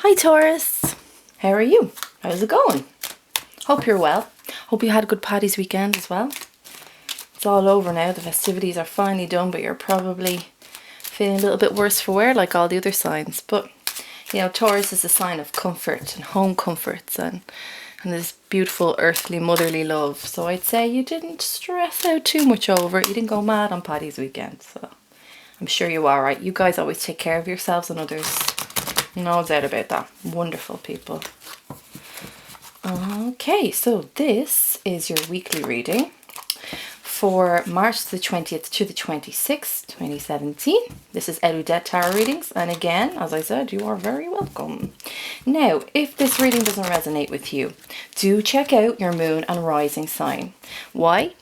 Hi Taurus, how are you? How's it going? Hope you're well. Hope you had a good Paddy's weekend as well. It's all over now, the festivities are finally done, but you're probably feeling a little bit worse for wear like all the other signs. But you know, Taurus is a sign of comfort and home comforts and this beautiful earthly motherly love. So I'd say you didn't stress out too much over it. You didn't go mad on Paddy's weekend. So I'm sure you are right. You guys always take care of yourselves and others. No doubt about that. Wonderful people. Okay, so this is your weekly reading for March the 20th to the 26th, 2017. This is Eriu Tarot readings, and again, as I said, you are very welcome. Now, if this reading doesn't resonate with you, do check out your moon and rising sign. Why?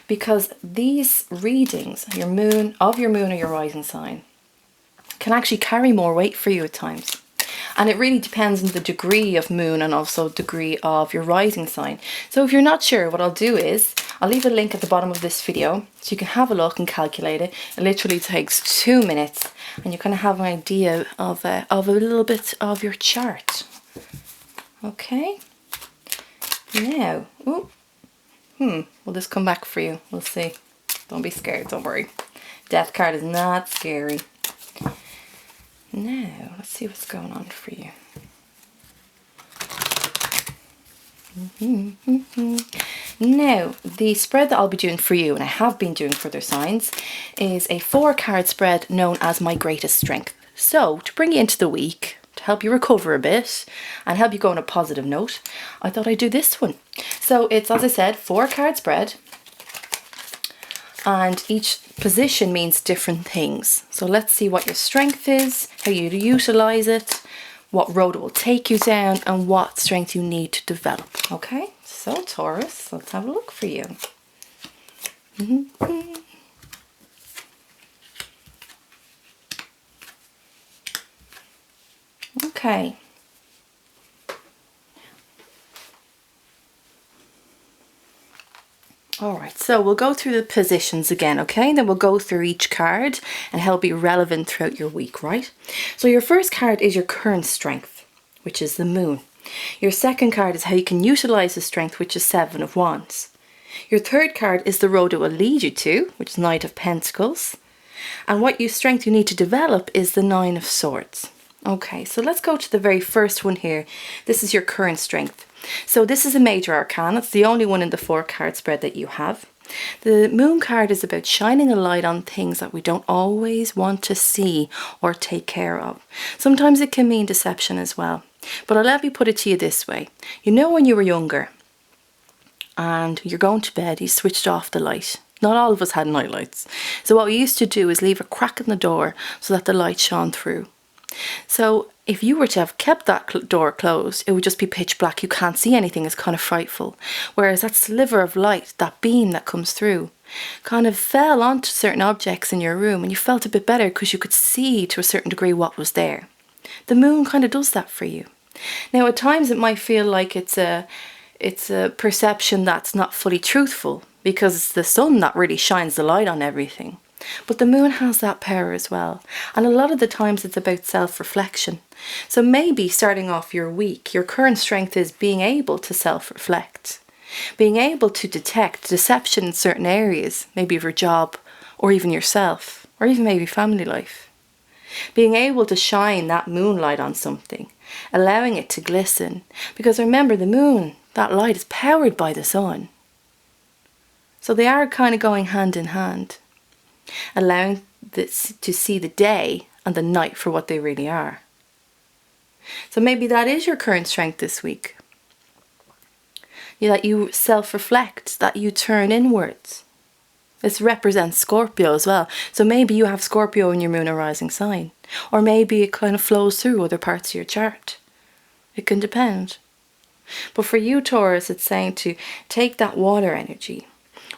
Because these readings, your moon or your rising sign, can actually carry more weight for you at times. And it really depends on the degree of moon and also degree of your rising sign. So if you're not sure, what I'll do is I'll leave a link at the bottom of this video so you can have a look and calculate it. It literally takes 2 minutes and you kind of have an idea of a little bit of your chart. Okay. Now, will this come back for you? We'll see. Don't be scared, don't worry. Death card is not scary. Now, let's see what's going on for you. Now, the spread that I'll be doing for you, and I have been doing for their signs, is a 4-card spread known as My Greatest Strength. So, to bring you into the week, to help you recover a bit, and help you go on a positive note, I thought I'd do this one. So, it's, as I said, 4-card spread. And each position means different things. So let's see what your strength is, how you utilize it, what road it will take you down, and what strength you need to develop. Okay, so Taurus, let's have a look for you. Okay. Alright, so we'll go through the positions again, okay? Then we'll go through each card and help be relevant throughout your week, right? So your first card is your current strength, which is the moon. Your second card is how you can utilize the strength, which is 7 of Wands. Your third card is the road it will lead you to, which is Knight of Pentacles. And what strength you need to develop is the 9 of Swords. Okay, so let's go to the very first one here. This is your current strength. So this is a major arcana. It's the only one in the 4-card spread that you have. The moon card is about shining a light on things that we don't always want to see or take care of. Sometimes it can mean deception as well. But I'll let me put it to you this way. You know, when you were younger and you're going to bed, you switched off the light. Not all of us had night lights. So what we used to do is leave a crack in the door so that the light shone through. So if you were to have kept that door closed, it would just be pitch black. You can't see anything. It's kind of frightful. Whereas that sliver of light, that beam that comes through, kind of fell onto certain objects in your room and you felt a bit better because you could see to a certain degree what was there. The moon kind of does that for you. Now at times it might feel like it's a perception that's not fully truthful because it's the sun that really shines the light on everything. But the moon has that power as well. And a lot of the times it's about self-reflection. So maybe starting off your week, your current strength is being able to self-reflect. Being able to detect deception in certain areas, maybe of your job, or even yourself, or even maybe family life. Being able to shine that moonlight on something, allowing it to glisten. Because remember, the moon, that light is powered by the sun. So they are kind of going hand in hand. Allowing this to see the day and the night for what they really are. So maybe that is your current strength this week. That you self-reflect, that you turn inwards. This represents Scorpio as well. So maybe you have Scorpio in your moon or rising sign. Or maybe it kind of flows through other parts of your chart. It can depend. But for you, Taurus, it's saying to take that water energy,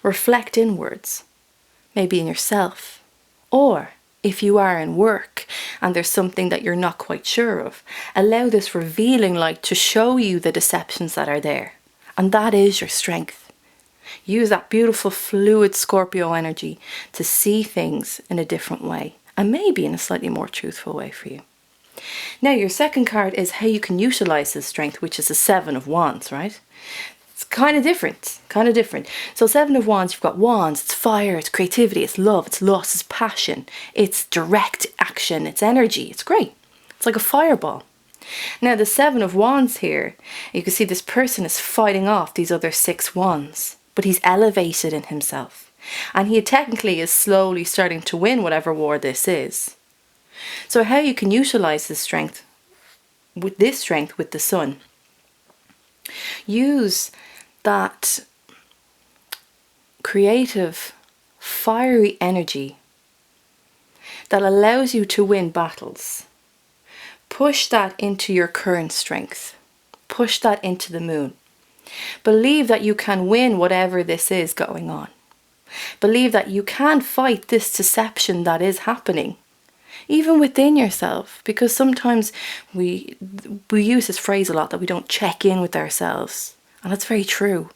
reflect inwards. Maybe in yourself, or if you are in work and there's something that you're not quite sure of, allow this revealing light to show you the deceptions that are there, and that is your strength. Use that beautiful fluid Scorpio energy to see things in a different way, and maybe in a slightly more truthful way for you. Now your second card is how you can utilize this strength, which is the Seven of Wands, right? It's kind of different, So Seven of Wands, you've got wands, it's fire, it's creativity, it's love, it's lust, it's passion, it's direct action, it's energy, it's great. It's like a fireball. Now the Seven of Wands here, you can see this person is fighting off these other 6 wands, but he's elevated in himself. And he technically is slowly starting to win whatever war this is. So how you can utilize this strength with the sun. Use that creative, fiery energy that allows you to win battles. Push that into your current strength. Push that into the moon. Believe that you can win whatever this is going on. Believe that you can fight this deception that is happening, even within yourself, because sometimes we use this phrase a lot, that we don't check in with ourselves. And that's very true.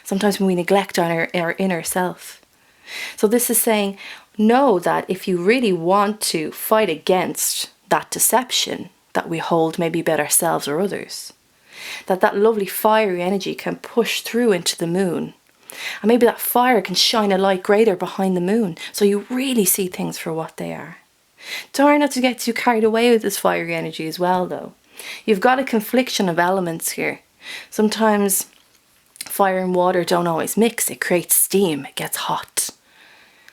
Sometimes when we neglect our inner self. So this is saying, know that if you really want to fight against that deception that we hold maybe about ourselves or others, that lovely fiery energy can push through into the moon. And maybe that fire can shine a light greater behind the moon, so you really see things for what they are. Try not to get too carried away with this fiery energy as well, though. You've got a confliction of elements here. Sometimes fire and water don't always mix. It creates steam. It gets hot.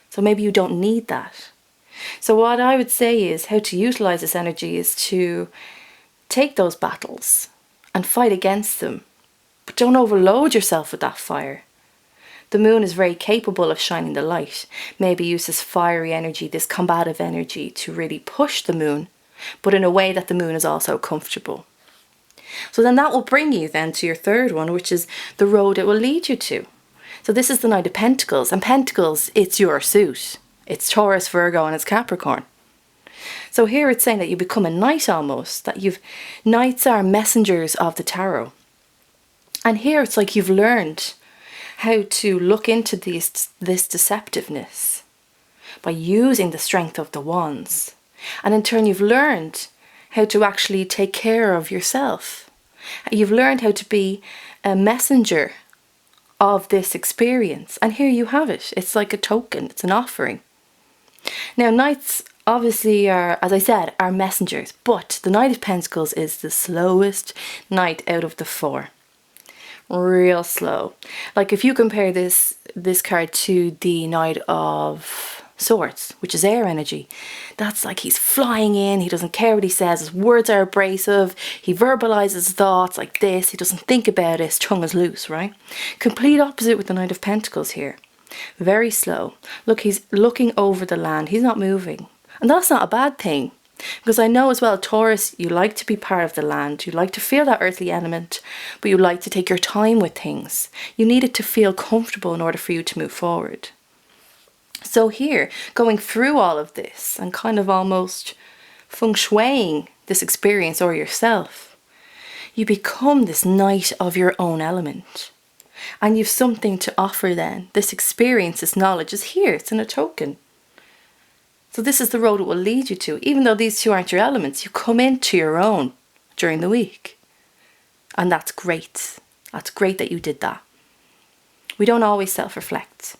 So maybe you don't need that. So what I would say is how to utilize this energy is to take those battles and fight against them. But don't overload yourself with that fire. The moon is very capable of shining the light. Maybe use this fiery energy, this combative energy to really push the moon, but in a way that the moon is also comfortable. So then that will bring you then to your third one, which is the road it will lead you to. So this is the Knight of Pentacles, and Pentacles, it's your suit. It's Taurus, Virgo, and it's Capricorn. So here it's saying that you become a knight almost, that knights are messengers of the tarot. And here it's like you've learned how to look into this deceptiveness by using the strength of the wands. And in turn you've learned how to actually take care of yourself. You've learned how to be a messenger of this experience. And here you have it. It's like a token. It's an offering. Now knights obviously are, as I said, are messengers. But the Knight of Pentacles is the slowest knight out of the 4. Real slow. Like if you compare this card to the Knight of Swords, which is air energy, that's like he's flying in, he doesn't care what he says, his words are abrasive, he verbalizes thoughts like this, he doesn't think about it, his tongue is loose, right? Complete opposite with the Knight of Pentacles here. Very slow. Look, he's looking over the land, he's not moving. And that's not a bad thing. Because I know as well, Taurus, you like to be part of the land. You like to feel that earthly element, but you like to take your time with things. You need it to feel comfortable in order for you to move forward. So here, going through all of this and kind of almost feng shuiing this experience or yourself, you become this knight of your own element. And you've something to offer then. This experience, this knowledge is here. It's in a token. So this is the road it will lead you to. Even though these two aren't your elements, you come into your own during the week. And that's great. That's great that you did that. We don't always self-reflect.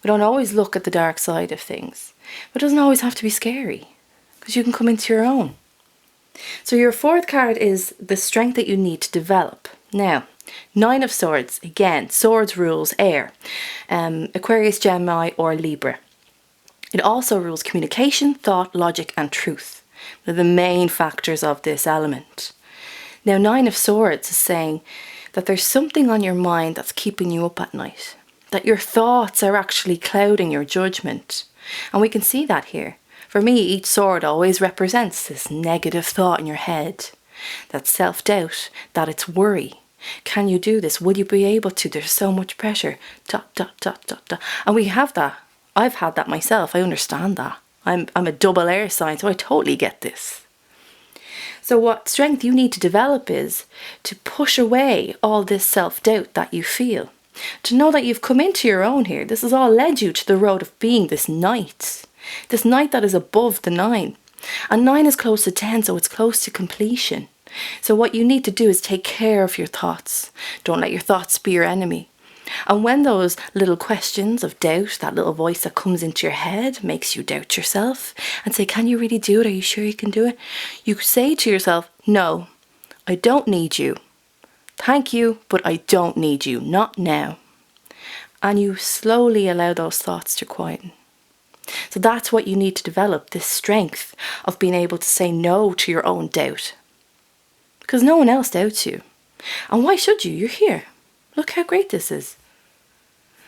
We don't always look at the dark side of things. But it doesn't always have to be scary, because you can come into your own. So your fourth card is the strength that you need to develop. Now, 9 of Swords, again, swords rules air. Aquarius, Gemini or Libra. It also rules communication, thought, logic and truth. They're the main factors of this element. Now 9 of Swords is saying that there's something on your mind that's keeping you up at night. That your thoughts are actually clouding your judgment. And we can see that here. For me, each sword always represents this negative thought in your head. That self-doubt, that it's worry. Can you do this? Will you be able to? There's so much pressure. Dot, dot, dot, dot, dot. And we have that. I've had that myself. I understand that. I'm a double air sign, so I totally get this. So what strength you need to develop is to push away all this self-doubt that you feel. To know that you've come into your own here. This has all led you to the road of being this knight. This knight that is above the 9. And 9 is close to 10, so it's close to completion. So what you need to do is take care of your thoughts. Don't let your thoughts be your enemy. And when those little questions of doubt, that little voice that comes into your head makes you doubt yourself and say, can you really do it? Are you sure you can do it? You say to yourself, no, I don't need you. Thank you, but I don't need you, not now. And you slowly allow those thoughts to quieten. So that's what you need to develop, this strength of being able to say no to your own doubt. Because no one else doubts you. And why should you? You're here. Look how great this is.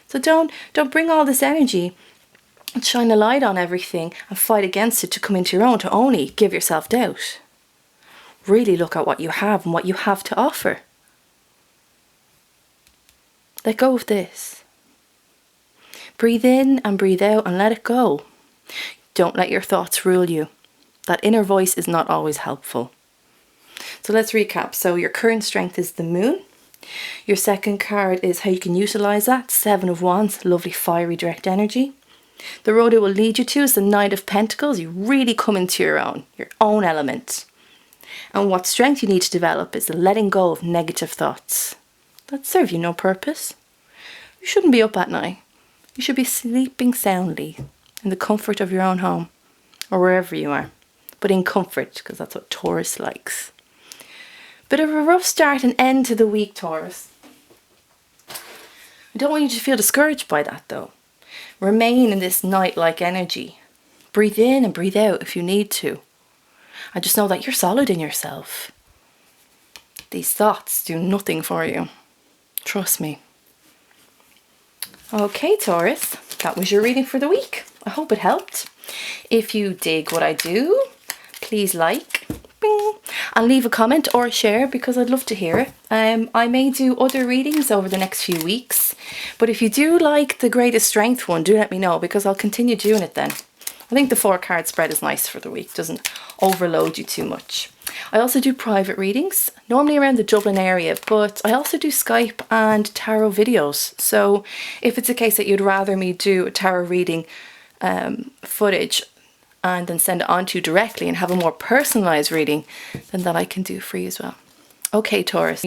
So don't bring all this energy and shine a light on everything and fight against it to come into your own, to only give yourself doubt. Really look at what you have and what you have to offer. Let go of this. Breathe in and breathe out and let it go. Don't let your thoughts rule you. That inner voice is not always helpful. So let's recap. So your current strength is the moon. Your second card is how you can utilize that. 7 of Wands, lovely fiery direct energy. The road it will lead you to is the Knight of Pentacles. You really come into your own element. And what strength you need to develop is the letting go of negative thoughts that serve you no purpose. You shouldn't be up at night. You should be sleeping soundly in the comfort of your own home or wherever you are. But in comfort, because that's what Taurus likes. Bit of a rough start and end to the week, Taurus. I don't want you to feel discouraged by that though. Remain in this night-like energy. Breathe in and breathe out if you need to. I just know that you're solid in yourself. These thoughts do nothing for you. Trust me. Okay, Taurus, that was your reading for the week. I hope it helped. If you dig what I do, please like, bing, and leave a comment or a share because I'd love to hear it. I may do other readings over the next few weeks, but if you do like the Greatest Strength one, do let me know because I'll continue doing it then. I think the 4-card spread is nice for the week, doesn't overload you too much. I also do private readings, normally around the Dublin area, but I also do Skype and tarot videos. So if it's a case that you'd rather me do a tarot reading footage and then send it on to you directly and have a more personalised reading, then that I can do for you as well. Okay, Taurus.